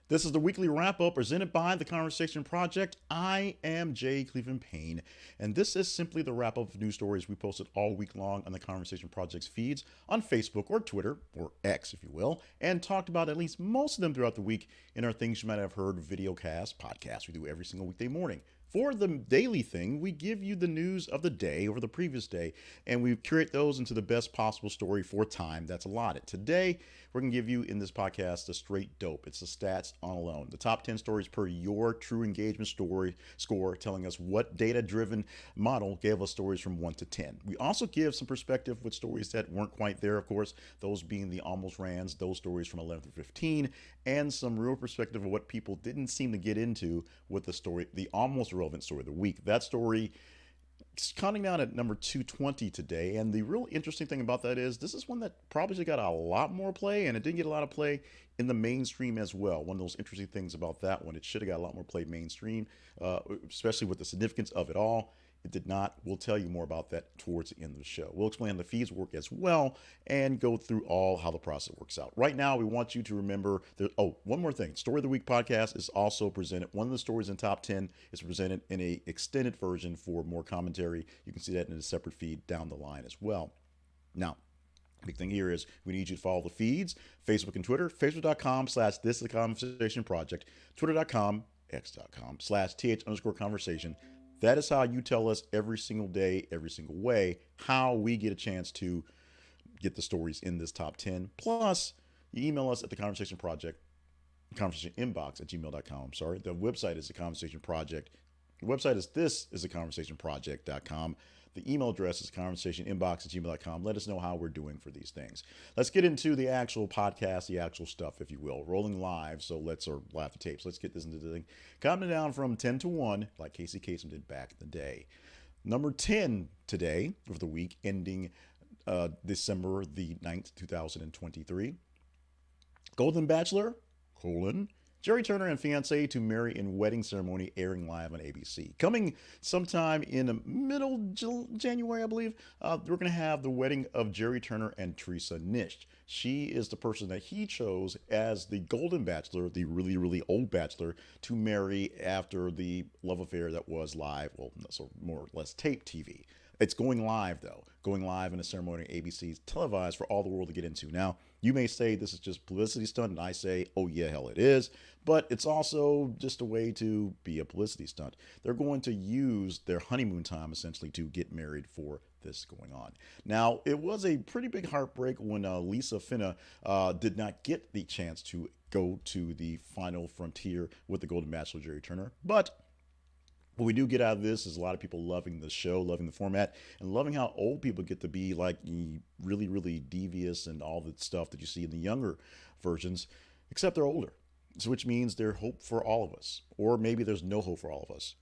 This is the weekly wrap up presented by the Conversation Project. I am Jay Cleveland Payne, and this is simply the wrap up of news stories we posted all week long on the Conversation Project's feeds on Facebook or Twitter, or X if you will, and talked about at least most of them throughout the week in our Things You Might Have Heard video cast podcast we do every single weekday morning. For the daily thing, we give you the news of the day over the previous day, and we curate those into the best possible story for time that's allotted. Today, we're going to give you in this podcast the straight dope. It's the stats on alone. The top 10 stories per your true engagement story score, telling us what data driven model gave us stories from 1 to 10. We also give some perspective with stories that weren't quite there, of course, those being the almost rans, those stories from 11 through 15, and some real perspective of what people didn't seem to get into with the story, the almost relevant story of the week. That story counting down at number 220 today. And the real interesting thing about that is this is one that probably got a lot more play, and it didn't get a lot of play in the mainstream as well. One of those interesting things about that one, it should have got a lot more play mainstream, especially with the significance of it all. It did not. We'll tell you more about that towards the end of the show. We'll explain how the fees work as well and go through all how the process works out. Right now, we want you to remember that. Oh, one more thing. Story of the Week podcast is also presented. One of the stories in top 10 is presented in a extended version for more commentary. You can see that in a separate feed down the line as well. Now, big thing here is we need you to follow the feeds, Facebook and Twitter, facebook.com/this is the conversation project, twitter.com, x.com/th_conversation. That is how you tell us every single day, every single way, how we get a chance to get the stories in this top 10. Plus, you email us at the Conversation Project, conversation inbox at gmail.com. I'm sorry. The website is the Conversation Project. The website is the conversationproject.com. The email address is conversationinbox at gmail.com. Let us know how we're doing for these things. Let's get into the actual podcast, the actual stuff, if you will. Rolling live, so live to tapes. Let's get this into the thing. Counting down from 10 to 1, like Casey Kasem did back in the day. Number 10 today of the week, ending December the 9th, 2023. Golden Bachelor, Jerry Turner and fiancé to marry in wedding ceremony airing live on ABC. Coming sometime in the middle January, I believe, we're going to have the wedding of Jerry Turner and Teresa Nish. She is the person that he chose as the Golden Bachelor, the really, really old bachelor, to marry after the love affair that was live, well, so more or less tape TV. It's going live, though. Going live in a ceremony ABC's televised for all the world to get into. Now, you may say this is just publicity stunt, and I say, oh yeah, hell it is. But it's also just a way to be a publicity stunt. They're going to use their honeymoon time, essentially, to get married for this going on. Now, it was a pretty big heartbreak when Lisa Finna did not get the chance to go to the final frontier with the Golden Bachelor, Jerry Turner. But what we do get out of this is a lot of people loving the show, loving the format, and loving how old people get to be like really, really devious and all the stuff that you see in the younger versions, except they're older. So which means there's hope for all of us. Or maybe there's no hope for all of us.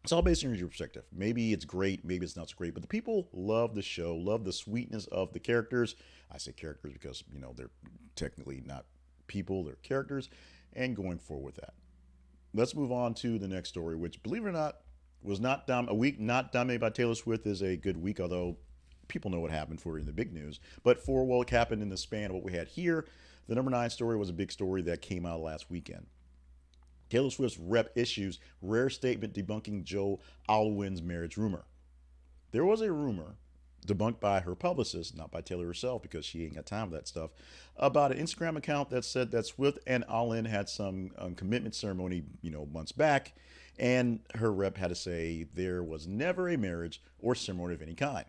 It's all based on your perspective. Maybe it's great, maybe it's not so great, but the people love the show, love the sweetness of the characters. I say characters because, they're technically not people, they're characters, and going forward with that. Let's move on to the next story, which, believe it or not, was not a week not dominated by Taylor Swift is a good week, although people know what happened for her in the big news. But for what happened in the span of what we had here, the number 9 story was a big story that came out last weekend. Taylor Swift's rep issues rare statement debunking Joe Alwyn's marriage rumor. There was a rumor debunked by her publicist, not by Taylor herself, because she ain't got time for that stuff, about an Instagram account that said that Swift and Alwyn had some commitment ceremony, months back, and her rep had to say there was never a marriage or ceremony of any kind.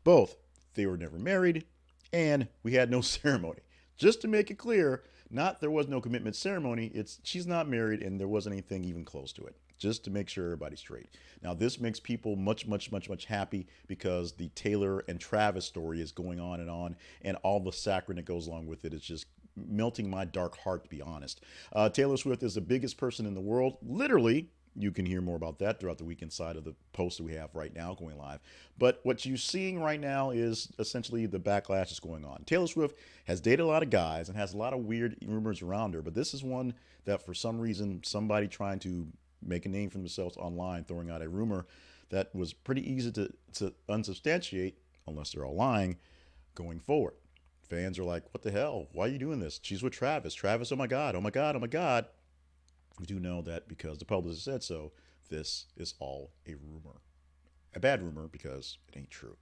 Both, they were never married, and we had no ceremony. Just to make it clear, not there was no commitment ceremony, it's she's not married and there wasn't anything even close to it. Just to make sure everybody's straight. Now, this makes people much, much, much, much happy because the Taylor and Travis story is going on, and all the saccharin that goes along with it is just melting my dark heart, to be honest. Taylor Swift is the biggest person in the world, literally. You can hear more about that throughout the week inside of the post that we have right now going live. But what you're seeing right now is essentially the backlash is going on. Taylor Swift has dated a lot of guys and has a lot of weird rumors around her, but this is one that for some reason somebody trying to make a name for themselves online, throwing out a rumor that was pretty easy to unsubstantiate, unless they're all lying, going forward. Fans are like, what the hell? Why are you doing this? She's with Travis. Travis, oh my God, oh my God, oh my God. We do know that because the publicist said so, this is all a rumor. A bad rumor because it ain't true.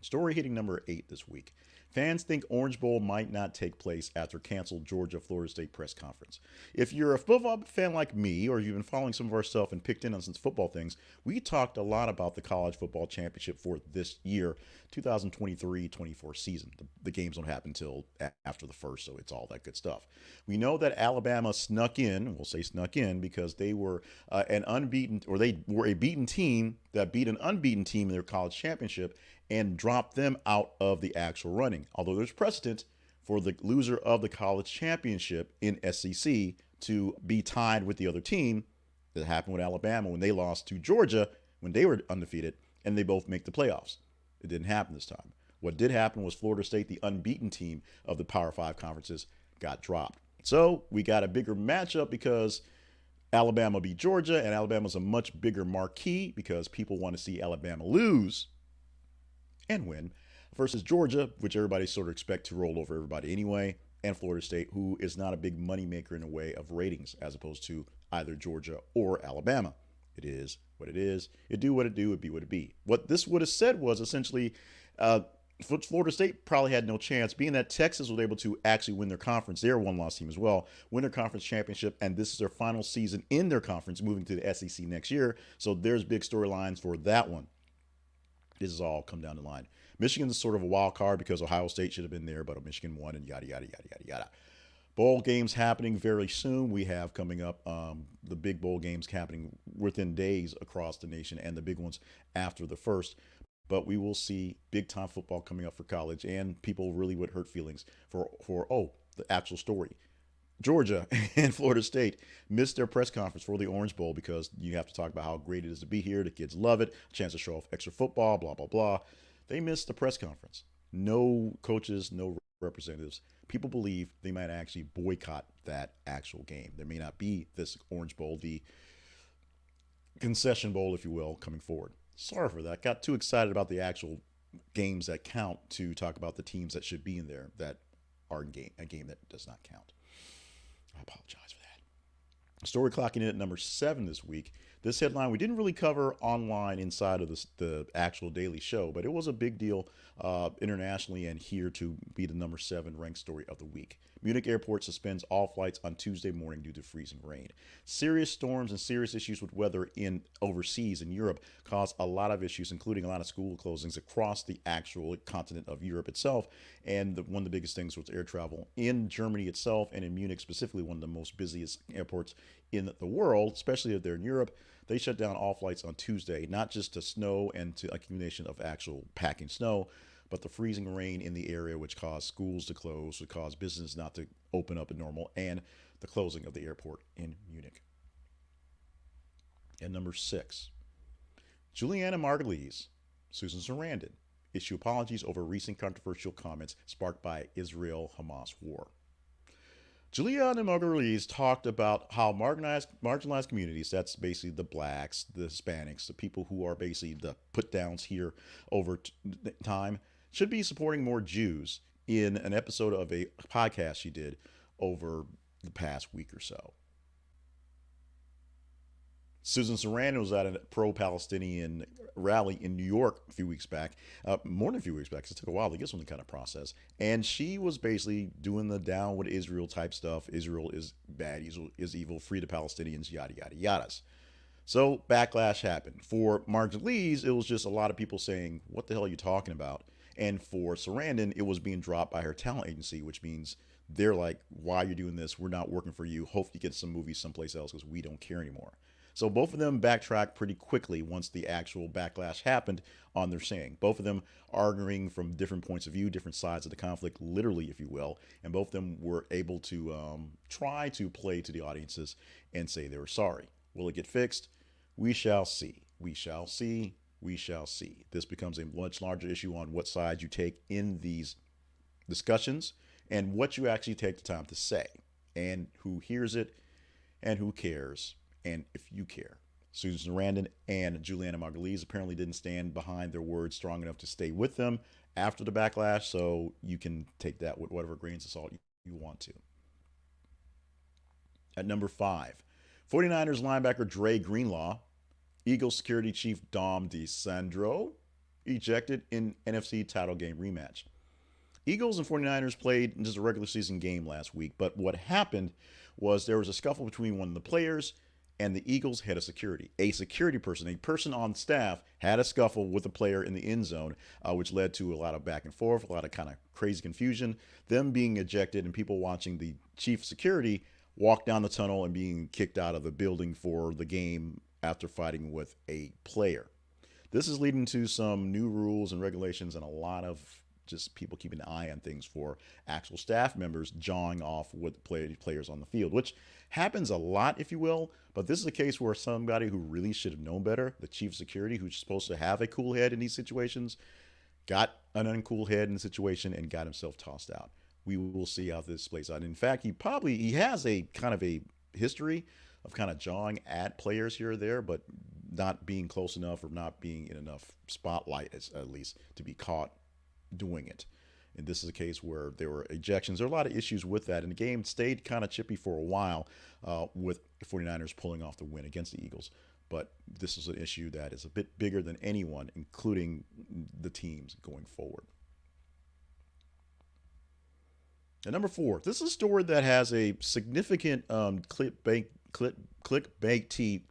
Story hitting number 8 this week. Fans think Orange Bowl might not take place after canceled Georgia Florida State press conference. If you're a football fan like me, or you've been following some of our stuff and picked in on some football things, we talked a lot about the college football championship for this year, 2023-24 season. The games don't happen until after the first, so it's all that good stuff. We know that Alabama snuck in. We'll say snuck in because they were an unbeaten, or they were a beaten team that beat an unbeaten team in their college championship and drop them out of the actual running. Although there's precedent for the loser of the college championship in SEC to be tied with the other team. That happened with Alabama when they lost to Georgia when they were undefeated, and they both make the playoffs. It didn't happen this time. What did happen was Florida State, the unbeaten team of the Power 5 conferences, got dropped. So we got a bigger matchup because Alabama beat Georgia, and Alabama's a much bigger marquee because people want to see Alabama lose and win, versus Georgia, which everybody sort of expect to roll over everybody anyway, and Florida State, who is not a big moneymaker in a way of ratings as opposed to either Georgia or Alabama. It is what it is. It do what it do. It be what it be. What this would have said was essentially Florida State probably had no chance, being that Texas was able to actually win their conference. They're a one-loss team as well, win their conference championship, and this is their final season in their conference, moving to the SEC next year. So there's big storylines for that one. This is all come down the line. Michigan's sort of a wild card because Ohio State should have been there, but Michigan won, and yada, yada, yada, yada, yada. Bowl games happening very soon. We have coming up the big bowl games happening within days across the nation, and the big ones after the first. But we will see big time football coming up for college, and people really would hurt feelings for the actual story. Georgia and Florida State missed their press conference for the Orange Bowl because you have to talk about how great it is to be here. The kids love it. A chance to show off extra football, blah, blah, blah. They missed the press conference. No coaches, no representatives. People believe they might actually boycott that actual game. There may not be this Orange Bowl, the concession bowl, if you will, coming forward. Sorry for that. Got too excited about the actual games that count to talk about the teams that should be in there that are in a game that does not count. I apologize for that. Story clocking in at number 7 this week. This headline we didn't really cover online inside of the actual daily show, but it was a big deal internationally and here to be the number 7 ranked story of the week. Munich Airport suspends all flights on Tuesday morning due to freezing rain. Serious storms and serious issues with weather in overseas in Europe caused a lot of issues, including a lot of school closings across the actual continent of Europe itself. And one of the biggest things was air travel in Germany itself, and in Munich specifically, one of the most busiest airports in the world, especially if they're in Europe. They shut down all flights on Tuesday, not just to snow and to accumulation of actual packing snow, but the freezing rain in the area, which caused schools to close, which caused business not to open up as normal, and the closing of the airport in Munich. And number 6, Juliana Margulies, Susan Sarandon, issue apologies over recent controversial comments sparked by Israel-Hamas war. Juliana Margulies talked about how marginalized communities, that's basically the blacks, the Hispanics, the people who are basically the put downs here over time, should be supporting more Jews in an episode of a podcast she did over the past week or so. Susan Sarandon was at a pro-Palestinian rally in New York a few weeks back, more than a few weeks back, because it took a while to get something kind of process. And she was basically doing the down with Israel type stuff. Israel is bad, Israel is evil, free the Palestinians, yada, yada, yadas. So backlash happened. For Margulies, it was just a lot of people saying, what the hell are you talking about? And for Sarandon, it was being dropped by her talent agency, which means they're like, why are you doing this? We're not working for you. Hope you get some movies someplace else because we don't care anymore. So both of them backtracked pretty quickly once the actual backlash happened on their saying. Both of them arguing from different points of view, different sides of the conflict, literally, if you will. And both of them were able to try to play to the audiences and say they were sorry. Will it get fixed? We shall see. We shall see. We shall see. This becomes a much larger issue on what side you take in these discussions and what you actually take the time to say and who hears it and who cares. And if you care. Susan Sarandon and Juliana Margulies apparently didn't stand behind their words strong enough to stay with them after the backlash, so you can take that with whatever grains of salt you want to. At number 5, 49ers linebacker Dre Greenlaw, Eagles security chief Dom DeSandro ejected in NFC title game rematch. Eagles and 49ers played just a regular season game last week, but what happened was there was a scuffle between one of the players and the Eagles head of security. A security person, a person on staff, had a scuffle with a player in the end zone, which led to a lot of back and forth, a lot of kind of crazy confusion, them being ejected, and people watching the chief of security walk down the tunnel and being kicked out of the building for the game after fighting with a player. This is leading to some new rules and regulations and a lot of just people keeping an eye on things for actual staff members jawing off with players on the field, which happens a lot, if you will. But this is a case where somebody who really should have known better, the chief of security, who's supposed to have a cool head in these situations, got an uncool head in the situation and got himself tossed out. We will see how this plays out. In fact, he has a kind of a history of kind of jawing at players here or there, but not being close enough or not being in enough spotlight, at least, to be caught doing it. And this is a case where there were ejections. There are a lot of issues with that. And the game stayed kind of chippy for a while with the 49ers pulling off the win against the Eagles. But this is an issue that is a bit bigger than anyone, including the teams going forward. And number 4, this is a story that has a significant clickbait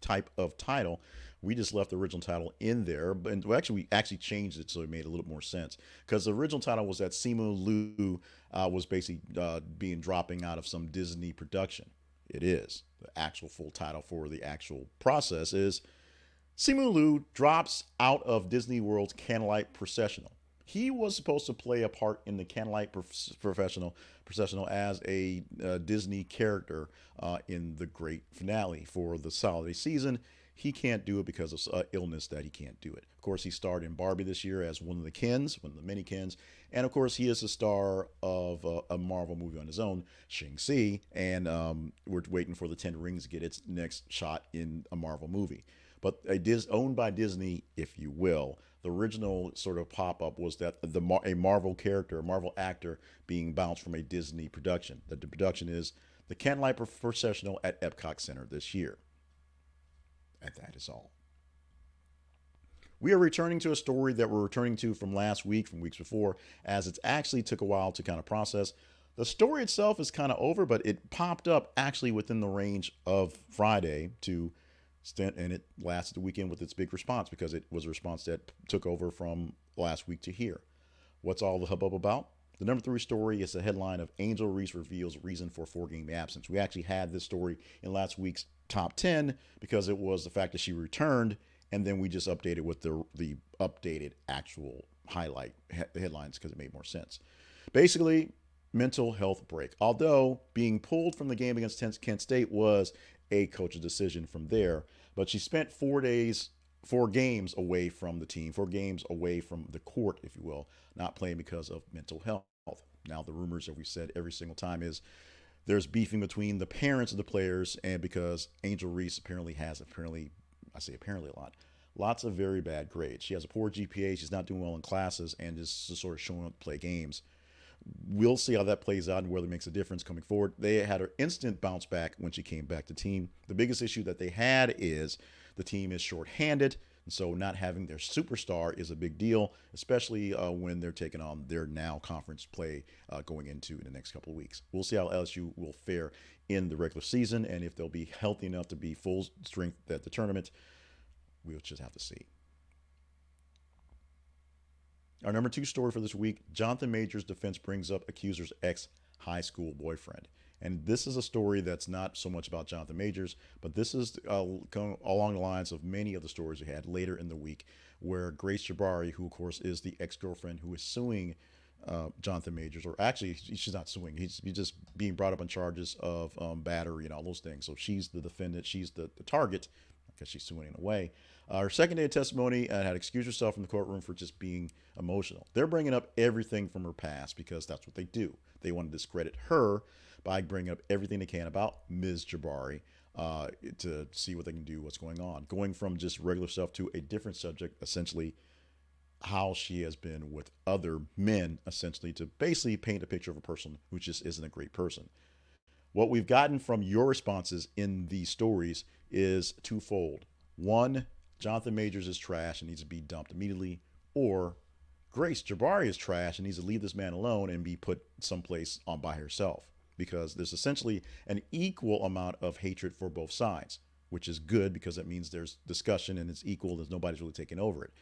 type of title. We just left the original title in there, and we actually changed it so it made a little more sense. Because the original title was that Simu Liu was basically dropping out of some Disney production. It is. The actual full title for the actual process is Simu Liu drops out of Disney World's Candlelight Processional. He was supposed to play a part in the Candlelight Processional as a Disney character in the great finale for the holiday season. He can't do it because of illness that he can't do it. Of course, he starred in Barbie this year as one of the Kens, one of the many Kens. And of course, he is the star of a Marvel movie on his own, Shang-Chi. And we're waiting for the Ten Rings to get its next shot in a Marvel movie. But it is owned by Disney, if you will. The original sort of pop-up was that a Marvel character, a Marvel actor being bounced from a Disney production. The production is the Candlelight Processional at Epcot Center this year. And that is all. We are returning to a story that we're returning to from last week, from weeks before, as it actually took a while to kind of process. The story itself is kind of over, but it popped up actually within the range of Friday and it lasted the weekend with its big response because it was a response that took over from last week to here. What's all the hubbub about? The number 3 story is the headline of Angel Reese reveals reason for 4-game absence. We actually had this story in last week's top 10 because it was the fact that she returned, and then we just updated with the updated actual headlines because it made more sense. Basically, mental health break. Although being pulled from the game against Kent State was a coach's decision from there, but she spent 4 games away from the team, 4 games away from the court, if you will, not playing because of mental health. Now, the rumors that we said every single time is there's beefing between the parents of the players, and because Angel Reese I say apparently a lot, lots of very bad grades. She has a poor GPA, she's not doing well in classes, and just sort of showing up to play games. We'll see how that plays out and whether it makes a difference coming forward. They had her instant bounce back when she came back to team. The biggest issue that they had is the team is shorthanded, and so not having their superstar is a big deal, especially when they're taking on their now conference play going into the next couple of weeks. We'll see how LSU will fare in the regular season, and if they'll be healthy enough to be full strength at the tournament. We'll just have to see. Our number 2 story for this week, Jonathan Majors' defense brings up accuser's ex-high school boyfriend. And this is a story that's not so much about Jonathan Majors, but this is going along the lines of many of the stories we had later in the week, where Grace Jabari, who of course is the ex-girlfriend who is suing Jonathan Majors, or actually she's not suing, he's just being brought up on charges of battery and all those things. So she's the defendant, she's the target, because she's suing in a way. Her second day of testimony had excused herself from the courtroom for just being emotional. They're bringing up everything from her past because that's what they do. They want to discredit her by bringing up everything they can about Ms. Jabari to see what they can do, what's going on. Going from just regular stuff to a different subject, essentially how she has been with other men, essentially to basically paint a picture of a person who just isn't a great person. What we've gotten from your responses in these stories is twofold. One, Jonathan Majors is trash and needs to be dumped immediately, or Grace Jabari is trash and needs to leave this man alone and be put someplace on by herself, because there's essentially an equal amount of hatred for both sides, which is good because that means there's discussion and it's equal. There's nobody's really taking over it.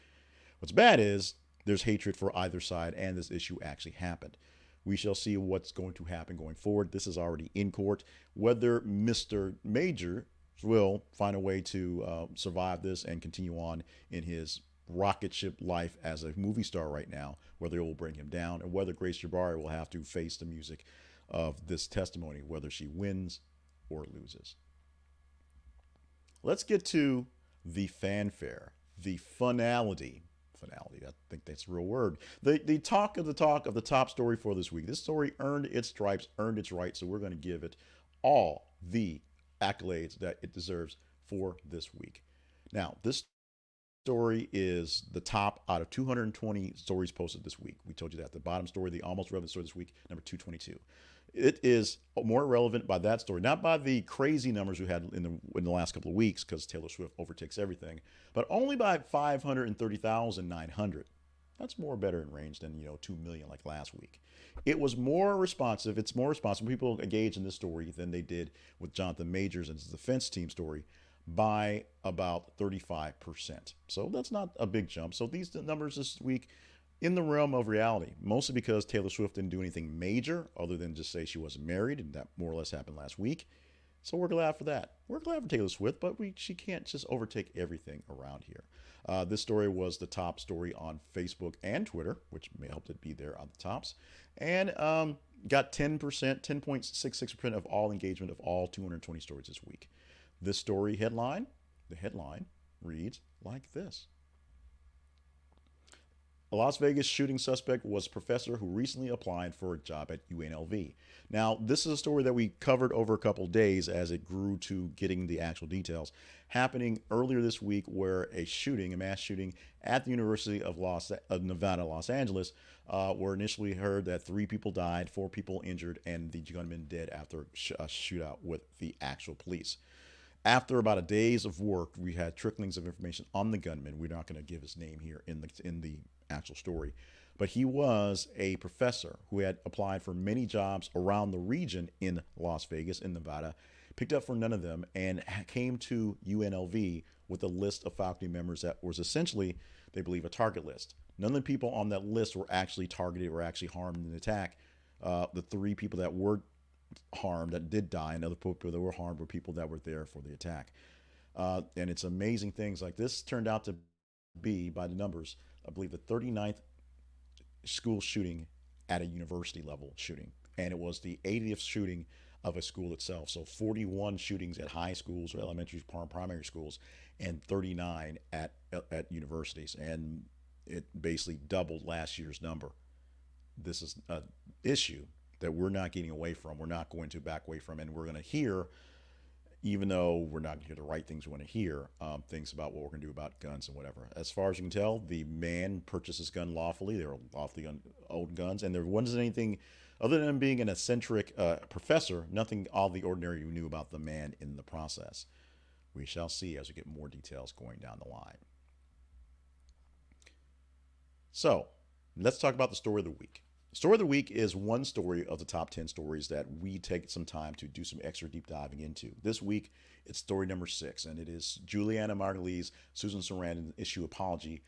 What's bad is there's hatred for either side, and this issue actually happened. We shall see what's going to happen going forward. This is already in court. Whether Mr. Major will find a way to survive this and continue on in his rocket ship life as a movie star right now, whether it will bring him down, or whether Grace Jabari will have to face the music of this testimony, whether she wins or loses. Let's get to the fanfare, the finality. Finality, I think that's a real word. The talk of the top story for this week. This story earned its stripes, earned its right, so we're going to give it all the accolades that it deserves for this week. Now, this story is the top out of 220 stories posted this week. We told you that. The bottom story, the almost relevant story this week, number 222. It is more relevant by that story, not by the crazy numbers we had in the last couple of weeks, because Taylor Swift overtakes everything, but only by 530,900. That's more better in range than 2 million like last week. It was more responsive. It's more responsive. People engage in this story than they did with Jonathan Majors and his defense team story by about 35%. So that's not a big jump. So these numbers this week in the realm of reality, mostly because Taylor Swift didn't do anything major other than just say she wasn't married, and that more or less happened last week. So we're glad for that. We're glad for Taylor Swift, but she can't just overtake everything around here. This story was the top story on Facebook and Twitter, which may help it be there on the tops, and got 10.66% of all engagement of all 220 stories this week. This story headline, the headline reads like this. A Las Vegas shooting suspect was a professor who recently applied for a job at UNLV. Now, this is a story that we covered over a couple of days as it grew to getting the actual details. Happening earlier this week, where a mass shooting at the University of Nevada, Los Angeles, where initially heard that 3 people died, 4 people injured, and the gunman dead after a shootout with the actual police. After about a days of work, we had tricklings of information on the gunman. We're not going to give his name here in the actual story, but he was a professor who had applied for many jobs around the region in Las Vegas, in Nevada, picked up for none of them, and came to UNLV with a list of faculty members that was essentially, they believe, a target list. None of the people on that list were actually targeted or actually harmed in the attack. The 3 people that were harmed, that did die, and other people that were harmed were people that were there for the attack. And it's amazing things like this turned out to be, by the numbers, I believe the 39th school shooting at a university level shooting. And it was the 80th shooting of a school itself. So 41 shootings at high schools or elementary primary schools, and 39 at universities. And it basically doubled last year's number. This is an issue that we're not getting away from. We're not going to back away from. And we're going to hear, even though we're not going to hear the right things we want to hear, things about what we're going to do about guns and whatever. As far as you can tell, the man purchased his gun lawfully. They were lawfully owned guns, and there wasn't anything other than him being an eccentric professor, nothing out of the ordinary you knew about the man in the process. We shall see as we get more details going down the line. So let's talk about the story of the week. The story of the week is one story of the top 10 stories that we take some time to do some extra deep diving into. This week, it's story number 6, and it is Julianna Margulies, Susan Sarandon issue apology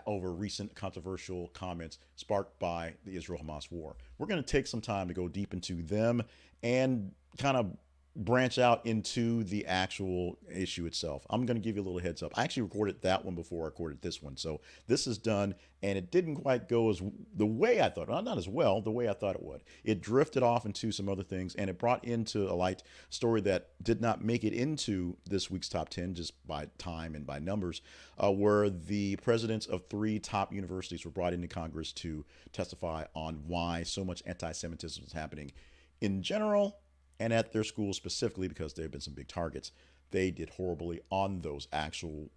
over recent controversial comments sparked by the Israel-Hamas war. We're going to take some time to go deep into them and kind of branch out into the actual issue itself. I'm going to give you a little heads up. I actually recorded that one before I recorded this one. So this is done, and it didn't quite go as the way I thought, not as well, the way I thought it would. It drifted off into some other things, and it brought into a light story that did not make it into this week's top 10 just by time and by numbers, where the presidents of 3 top universities were brought into Congress to testify on why so much anti-Semitism is happening in general and at their schools specifically, because there have been some big targets, they did horribly on those actual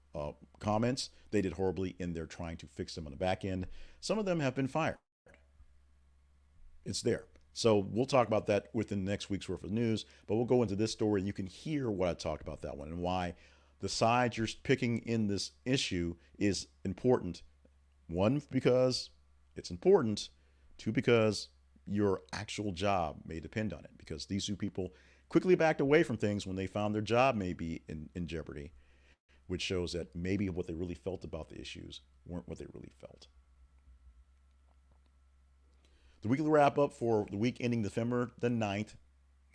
comments. They did horribly in their trying to fix them on the back end. Some of them have been fired. It's there. So we'll talk about that within next week's worth of news, but we'll go into this story and you can hear what I talked about that one and why the side you're picking in this issue is important. One, because it's important. Two, because your actual job may depend on it, because these two people quickly backed away from things when they found their job may be in jeopardy, which shows that maybe what they really felt about the issues weren't what they really felt. The weekly wrap up for the week ending December the 9th,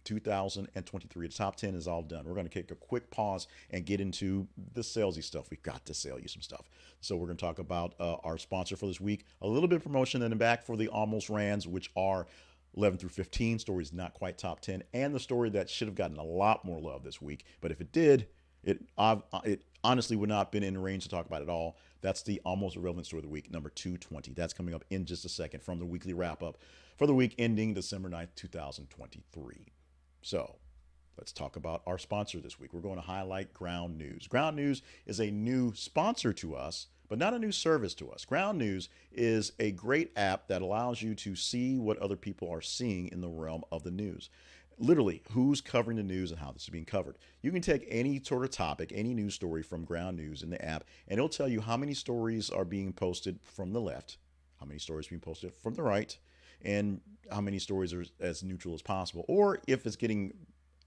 2023. The top 10 is all done. We're going to take a quick pause and get into the salesy stuff. We've got to sell you some stuff. So we're going to talk about our sponsor for this week, a little bit of promotion, and then back for the almost rans, which are 11 through 15 stories, not quite top 10, and the story that should have gotten a lot more love this week. But if it did, it honestly would not have been in range to talk about at all. That's the almost irrelevant story of the week, number 220. That's coming up in just a second from the weekly wrap up for the week ending December 9th, 2023. So let's talk about our sponsor this week. We're going to highlight Ground News. Ground News is a new sponsor to us, but not a new service to us. Ground News is a great app that allows you to see what other people are seeing in the realm of the news. Literally, who's covering the news and how this is being covered. You can take any sort of topic, any news story from Ground News in the app, and it'll tell you how many stories are being posted from the left, how many stories are being posted from the right, and how many stories are as neutral as possible, or if it's getting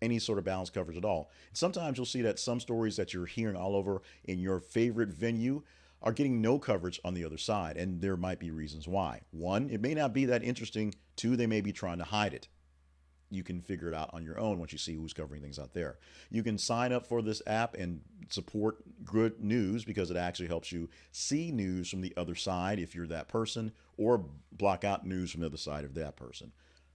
any sort of balanced coverage at all. Sometimes you'll see that some stories that you're hearing all over in your favorite venue are getting no coverage on the other side, and there might be reasons why. One, it may not be that interesting. Two, they may be trying to hide it. You can figure it out on your own once you see who's covering things out there. You can sign up for this app and support good news because it actually helps you see news from the other side if you're that person, or block out news from the other side of that person.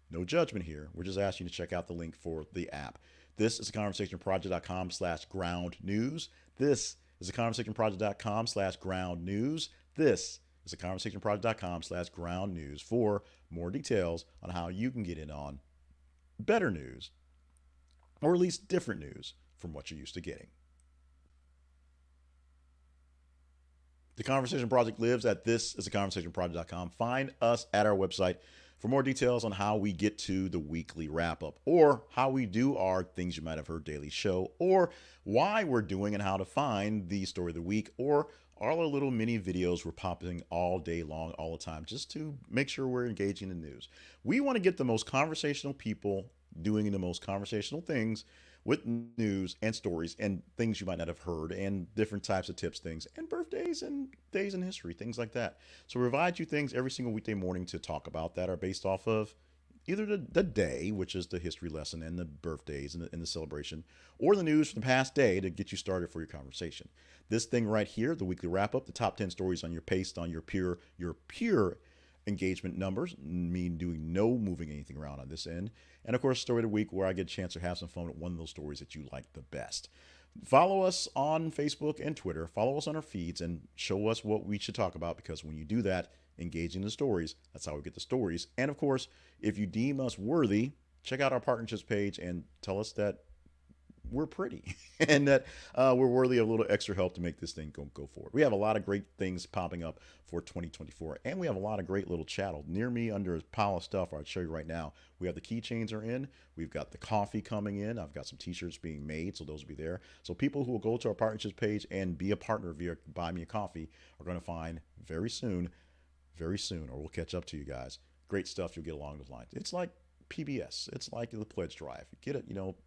No judgment here. We're just asking you to check out the link for the app. This is theconversationproject.com/ground news. This is theconversationproject.com/ground news. This is theconversationproject.com/ground news for more details on how you can get in on better news, or at least different news from what you're used to getting. The Conversation Project lives at thisisaconversationproject.com. Find us at our website for more details on how we get to the weekly wrap up, or how we do our things you might have heard daily show, or why we're doing and how to find the story of the week, or all our little mini videos we're popping all day long, all the time, just to make sure we're engaging in news. We want to get the most conversational people doing the most conversational things with news and stories and things you might not have heard, and different types of tips, things, and birthdays and days in history, things like that. So we provide you things every single weekday morning to talk about that are based off of either the day, which is the history lesson and the birthdays and the celebration, or the news from the past day to get you started for your conversation. This thing right here, the weekly wrap up, the top 10 stories on your pace, on your pure engagement numbers, mean doing no moving anything around on this end. And of course, story of the week, where I get a chance to have some fun with one of those stories that you like the best. Follow us on Facebook and Twitter. Follow us on our feeds and show us what we should talk about, because when you do that, engaging the stories, that's how we get the stories. And of course, if you deem us worthy, check out our partnerships page and tell us that we're pretty and that we're worthy of a little extra help to make this thing go forward. We have a lot of great things popping up for 2024, and we have a lot of great little chattel near me under a pile of stuff I'll show you right now. We have the keychains are in. We've got the coffee coming in. I've got some t-shirts being made, so those will be there. So people who will go to our partnerships page and be a partner via Buy Me a Coffee are going to find very soon, or we'll catch up to you guys. Great stuff you'll get along those lines. It's like PBS. It's like the pledge drive. Get it,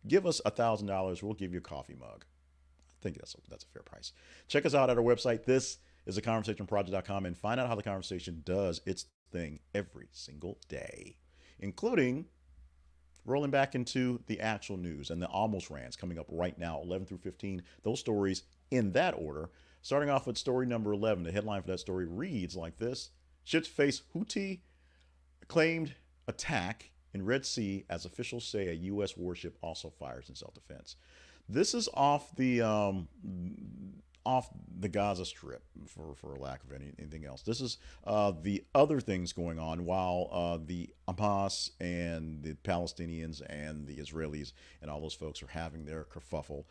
give us $1,000, we'll give you a coffee mug. I think that's a fair price. Check us out at our website. This is theconversationproject.com, and find out how the conversation does its thing every single day, including rolling back into the actual news and the almost rants coming up right now, 11 through 15. Those stories in that order. Starting off with story number 11. The headline for that story reads like this: Ships face Houthi claimed attack in Red Sea as officials say a U.S. warship also fires in self-defense. This is off the Gaza Strip. for lack of anything else. This is the other things going on while the Hamas and the Palestinians and the Israelis and all those folks are having their kerfuffle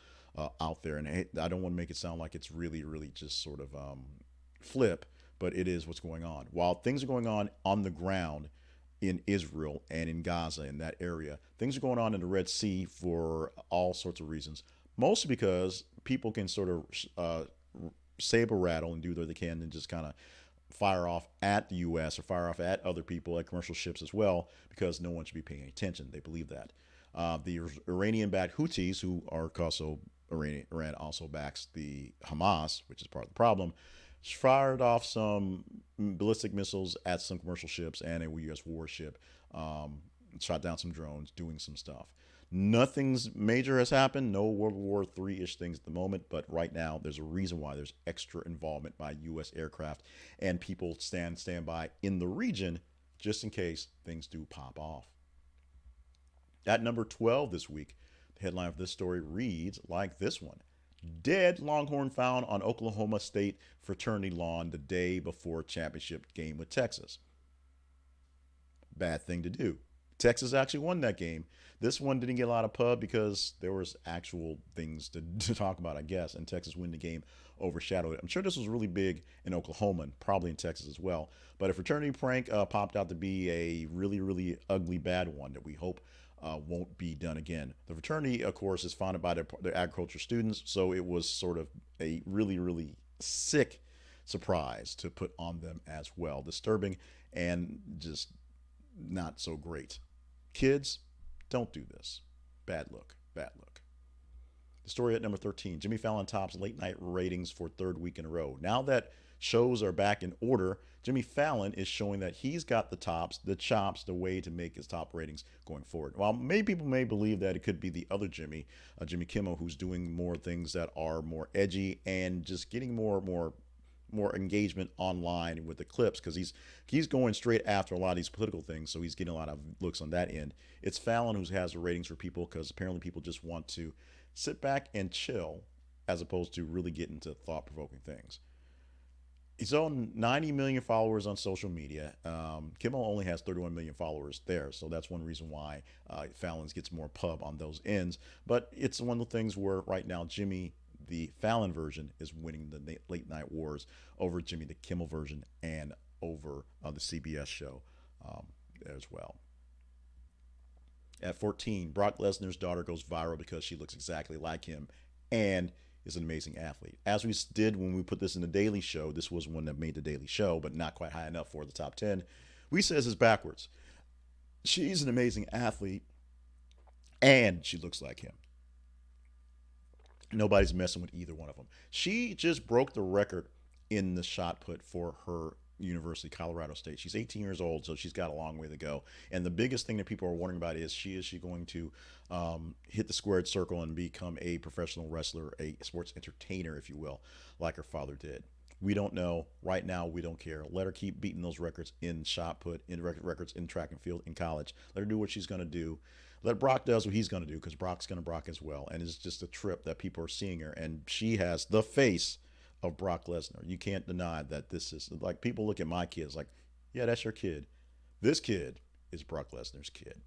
out there. And I don't want to make it sound like it's really, really just sort of flip, but it is what's going on. While things are going on the ground in Israel and in Gaza, in that area, things are going on in the Red Sea for all sorts of reasons. Mostly because people can sort of saber rattle and do what they can and just kind of fire off at the U.S. or fire off at other people, at commercial ships as well, because no one should be paying attention. They believe that. The Iranian-backed Houthis, who are also Iran also backs the Hamas, which is part of the problem, fired off some ballistic missiles at some commercial ships and a U.S. warship, shot down some drones, doing some stuff. Nothing's major has happened. No World War III-ish things at the moment, but right now there's a reason why there's extra involvement by U.S. aircraft and people stand by in the region just in case things do pop off. At number 12 this week, the headline of this story reads like this one: Dead Longhorn found on Oklahoma State fraternity lawn the day before championship game with Texas. Bad thing to do. Texas actually won that game. This one didn't get a lot of pub because there was actual things to talk about, I guess, and Texas win the game overshadowed it. I'm sure this was really big in Oklahoma and probably in Texas as well. But a fraternity prank popped out to be a really, really ugly, bad one that we hope won't be done again. The fraternity, of course, is founded by their agriculture students, so it was sort of a really, really sick surprise to put on them as well. Disturbing and just not so great. Kids, don't do this. Bad look. Bad look. The story at number 13. Jimmy Fallon tops late night ratings for third week in a row. Now that shows are back in order, Jimmy Fallon is showing that he's got the chops, the way to make his top ratings going forward. While many people may believe that it could be the other Jimmy, Jimmy Kimmel, who's doing more things that are more edgy and just getting more engagement online with the clips, because he's going straight after a lot of these political things, so he's getting a lot of looks on that end. It's Fallon who has the ratings for people because apparently people just want to sit back and chill as opposed to really get into thought-provoking things. He's on 90 million followers on social media. Kimmel only has 31 million followers there, so that's one reason why Fallon's gets more pub on those ends. But it's one of the things where right now Jimmy, the Fallon version, is winning the late night wars over Jimmy, the Kimmel version, and over the CBS show as well. At 14, Brock Lesnar's daughter goes viral because she looks exactly like him and is an amazing athlete. As we did when we put this in the Daily Show, this was one that made the Daily Show, but not quite high enough for the top 10. We says it's backwards. She's an amazing athlete and she looks like him. Nobody's messing with either one of them. She just broke the record in the shot put for her university, Colorado State. She's 18 years old, so she's got a long way to go. And the biggest thing that people are wondering about is she going to hit the squared circle and become a professional wrestler, a sports entertainer, if you will, like her father did? We don't know. Right now, we don't care. Let her keep beating those records in shot put, in records in track and field, in college. Let her do what she's going to do. Let Brock does what he's going to do, because Brock's going to Brock as well. And it's just a trip that people are seeing her. And she has the face of Brock Lesnar. You can't deny that this is, like, people look at my kids like, yeah, that's your kid. This kid is Brock Lesnar's kid.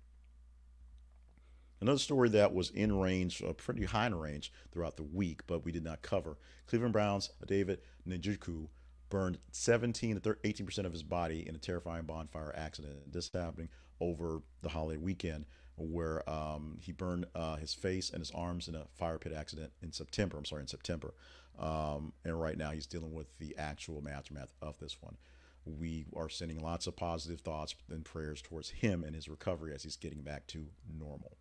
Another story that was in range, pretty high in range throughout the week, but we did not cover. Cleveland Browns David Njoku burned 17 to 18% of his body in a terrifying bonfire accident. This happening over the holiday weekend, where he burned his face and his arms in a fire pit accident in September. And right now he's dealing with the actual aftermath of this one. We are sending lots of positive thoughts and prayers towards him and his recovery as he's getting back to normal.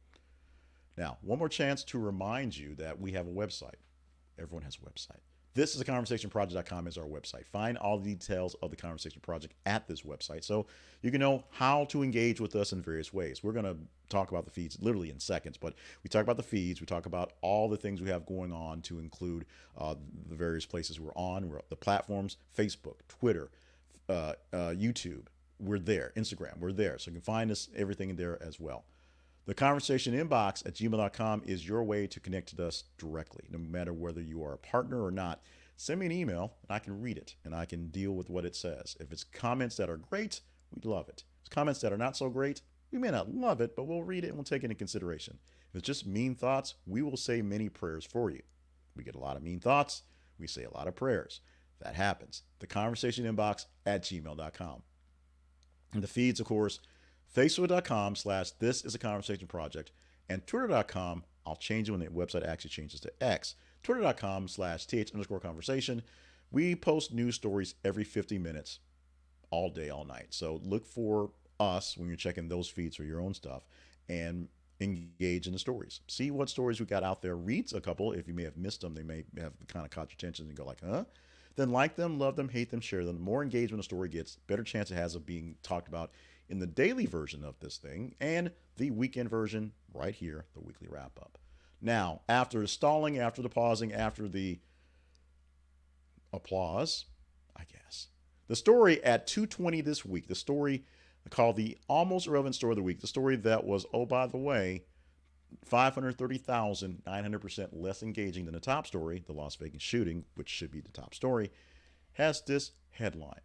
Now, one more chance to remind you that we have a website. Everyone has a website. This is theconversationproject.com is our website. Find all the details of the Conversation Project at this website so you can know how to engage with us in various ways. We're going to talk about the feeds literally in seconds, but we talk about the feeds. We talk about all the things we have going on, to include the various places we're on, the platforms, Facebook, Twitter, YouTube. We're there. Instagram, we're there. So you can find us, everything in there as well. The conversation inbox at gmail.com is your way to connect with us directly, no matter whether you are a partner or not. send me an email and I can read it and I can deal with what it says. If it's comments that are great, we love it. If it's comments that are not so great, we may not love it, but we'll read it and we'll take it into consideration. If it's just mean thoughts, we will say many prayers for you. We get a lot of mean thoughts, we say a lot of prayers. That happens. The conversation inbox at gmail.com. And the feeds, of course, facebook.com/this is a conversation project and twitter.com. I'll change it when the website actually changes to X. Twitter.com/th_conversation. We post news stories every 50 minutes, all day, all night. So look for us when you're checking those feeds for your own stuff and engage in the stories. See what stories we got out there. Read a couple. If you may have missed them, they may have kind of caught your attention and go like, huh? Then like them, love them, hate them, share them. The more engagement a story gets, better chance it has of being talked about in the daily version of this thing and the weekend version right here, the weekly wrap up. Now, after the stalling, after the pausing, after the applause, I guess, the story at 2:20 this week, the story called the Almost Irrelevant Story of the Week, the story that was, oh, by the way, 530,900% less engaging than the top story, the Las Vegas shooting, which should be the top story, has this headline.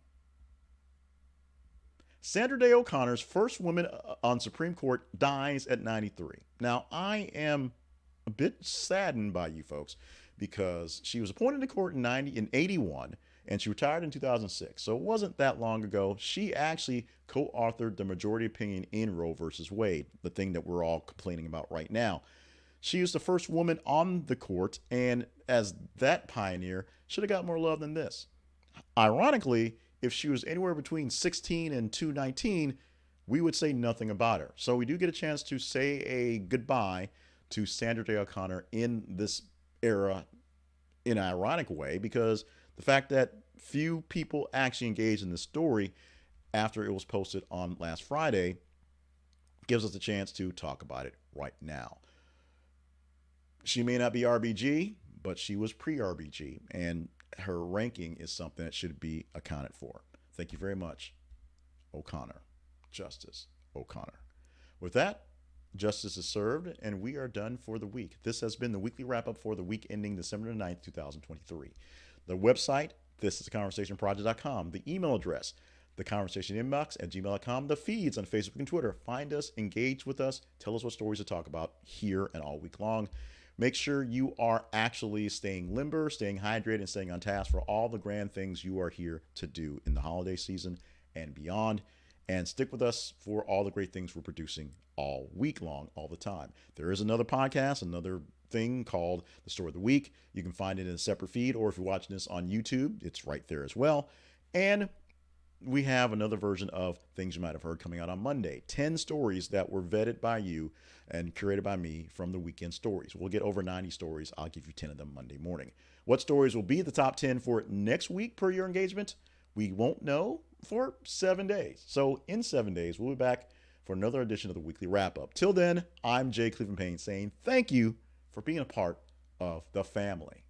Sandra Day O'Connor's first woman on Supreme Court dies at 93. Now, I am a bit saddened by you folks because she was appointed to court in 81 and she retired in 2006. So it wasn't that long ago. She actually co-authored the majority opinion in Roe versus Wade, the thing that we're all complaining about right now. She was the first woman on the court, and as that pioneer, should have got more love than this. Ironically, if she was anywhere between 16 and 219, we would say nothing about her. So we do get a chance to say a goodbye to Sandra Day O'Connor in this era in an ironic way, because the fact that few people actually engaged in this story after it was posted on last Friday gives us a chance to talk about it right now. She may not be RBG, but she was pre-RBG, and her ranking is something that should be accounted for. Thank you very much, O'Connor. Justice O'Connor. With that, justice is served, and we are done for the week. This has been the weekly wrap-up for the week ending December 9th, 2023. The website, thisisaconversationproject.com. The email address, theconversationinbox@gmail.com. The feeds on Facebook and Twitter. Find us, engage with us, tell us what stories to talk about here and all week long. Make sure you are actually staying limber, staying hydrated, and staying on task for all the grand things you are here to do in the holiday season and beyond. And stick with us for all the great things we're producing all week long, all the time. There is another podcast, another thing called The Story of the Week. You can find it in a separate feed, or if you're watching this on YouTube, it's right there as well. And we have another version of things you might have heard coming out on Monday. 10 stories that were vetted by you and curated by me from the weekend stories. We'll get over 90 stories. I'll give you 10 of them Monday morning. What stories will be the top 10 for next week per your engagement? We won't know for 7 days. So in 7 days, we'll be back for another edition of the weekly wrap up. Till then, I'm Jay Cleveland Payne saying thank you for being a part of the family.